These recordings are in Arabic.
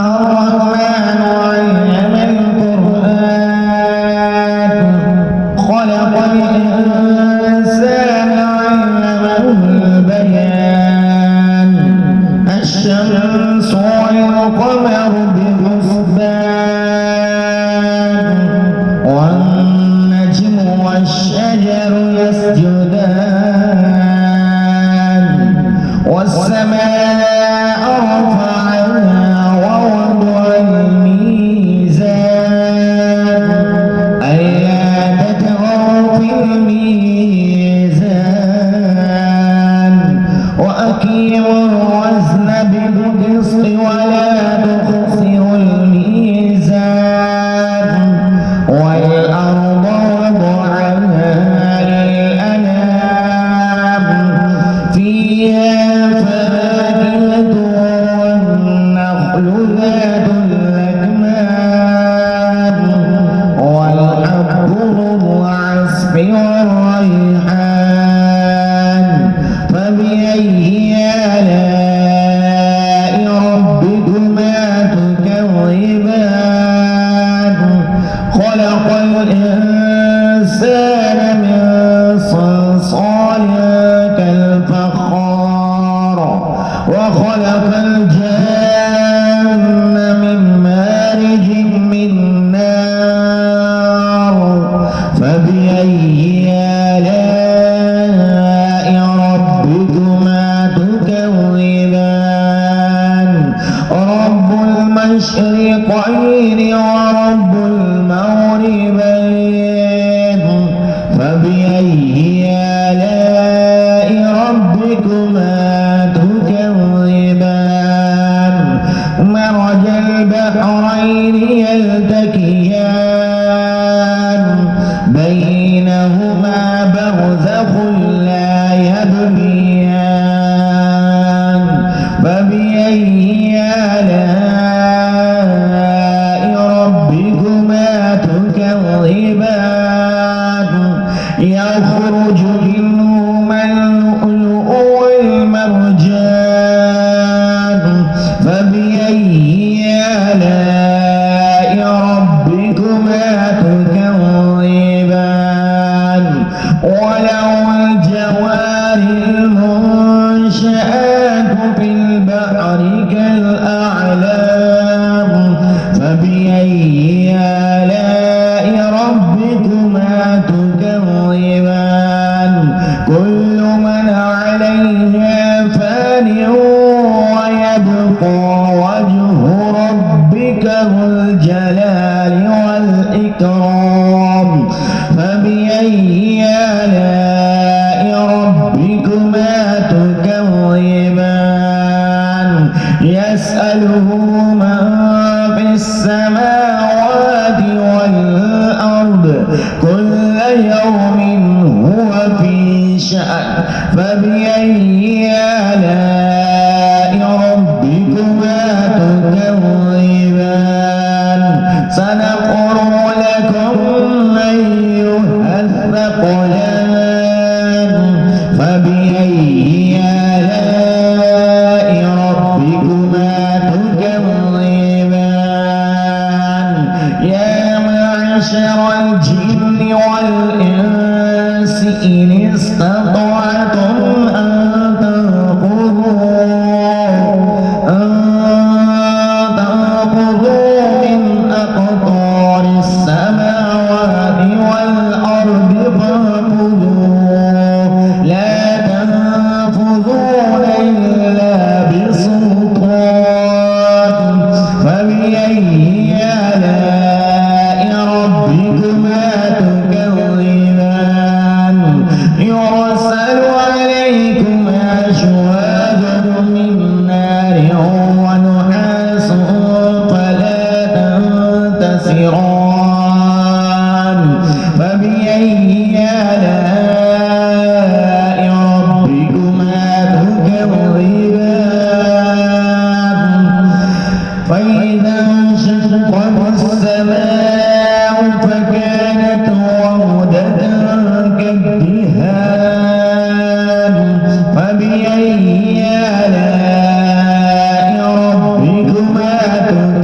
الرحمن علم القرآن خلق الإنسان علمه البيان الشمس والقمر بحسبان والنجم والشجر يسجدان والسماء رفعها ووضع الميزان ألا تطغوا في الميزان وأقيموا الوزن بالقسط ولا تخسروا الميزان والأرض وضعها للأنام فيها فاكهة والنخل ذات الأكمام والحب ذو العصف والريحان فبأي آلاء ربكما تكذبان خلق الإنسان من صلصال كالفخار وخلق الجن من مارج من نار فبأي آلاء ربكما تكذبان رب المشرقين ورب المغربين فبأي آلاء ربكما تكذبان مرج البحرين يلتقيان بينهما برزخ لا يبغيان فبأي آلاء ربكما تكذبان يخرج منهما اللؤلؤ والمرجان فبأي آلاء ربكما تكذبان وله الجوار المنشآت في البحر كالأعلام فبأي آلاء ربكما تكذبان كل من عليها فان ويبقى وجه ربك ذو الجلال والإكرام فبأي آلاء ربكما تكذبان يسأله من في السماوات والأرض كل يوم هو في شأن فبأي آلاء ربكما تكذبان سنقرأ لكم أيها الثقلان فبأي آلاء ربكما تكذبان يا معشر الجن والإنس إن استطعتم أن تنفذوا من أقطار السماوات والأرض فانفذوا لا تنفذون إلا بسلطان فبأي آلاء ربكما تكذبان يرسل عليكم أشواظ من نار ونحاس فلا تنتصران فبأي آلاء ربكما تكذبان فإذا انشقت السماء فكانت وردة كالدهان فبأي آلاء ربكما تكذبان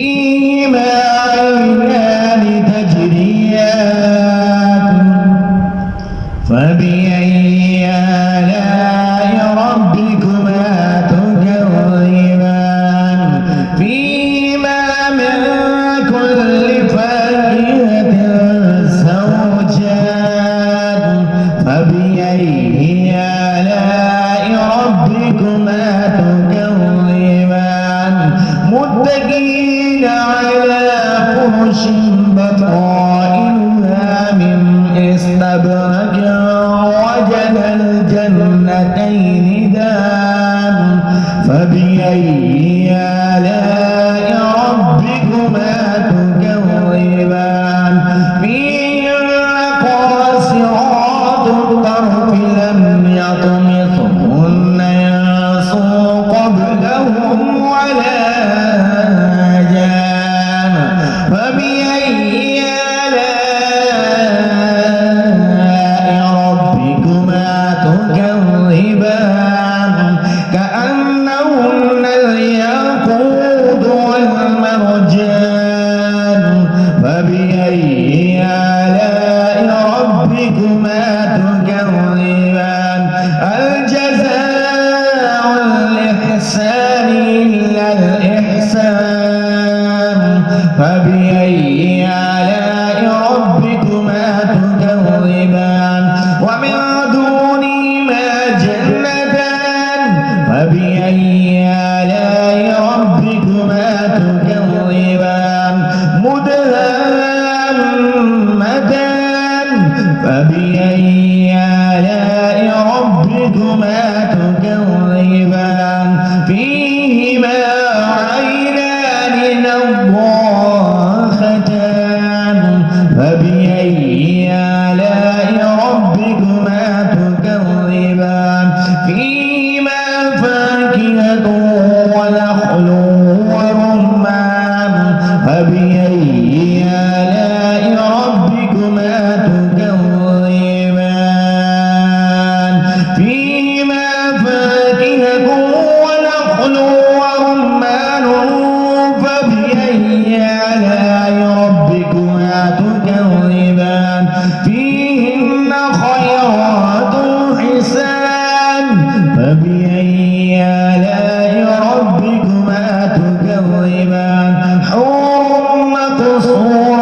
فيهما عينان تجريان فبأي آلاء ربكما تكذبان فيهما من كل فاكهة زوجان فبأي آلاء ربكما تكذبان متكئين على فرش بطائنها من استبرق وجنى الجنتين دان فبأي آلاء ربكما تكذبان فيهن قاصرات الطرف لم يطمثهن إنس قبلهم ولا جان فبأي آلاء ربكما تكذبان كأنهن الياقوت والمرجان فبأي آلاء ربكما تكذبان الجزاء الإحسان إلا الإحسان فبأي آلاء ربكما تكذبان ومن دونهما جنتان فبأي آلاء ربكما تكذبان مدهامتان فبأي آلاء ربكما تكذبان فيهما عينان نضاختان فبأي آلاء ربكما تكذبان فيهما فاكهة ونخل ورمان فبأي آلاء ربكما تكذبان فيهما فاكهة ونخل ورمان فبأي آلاء ربكما تكذبان فيهن خيرات حسان فبأي آلاء ربكما تكذبان حور مقصورات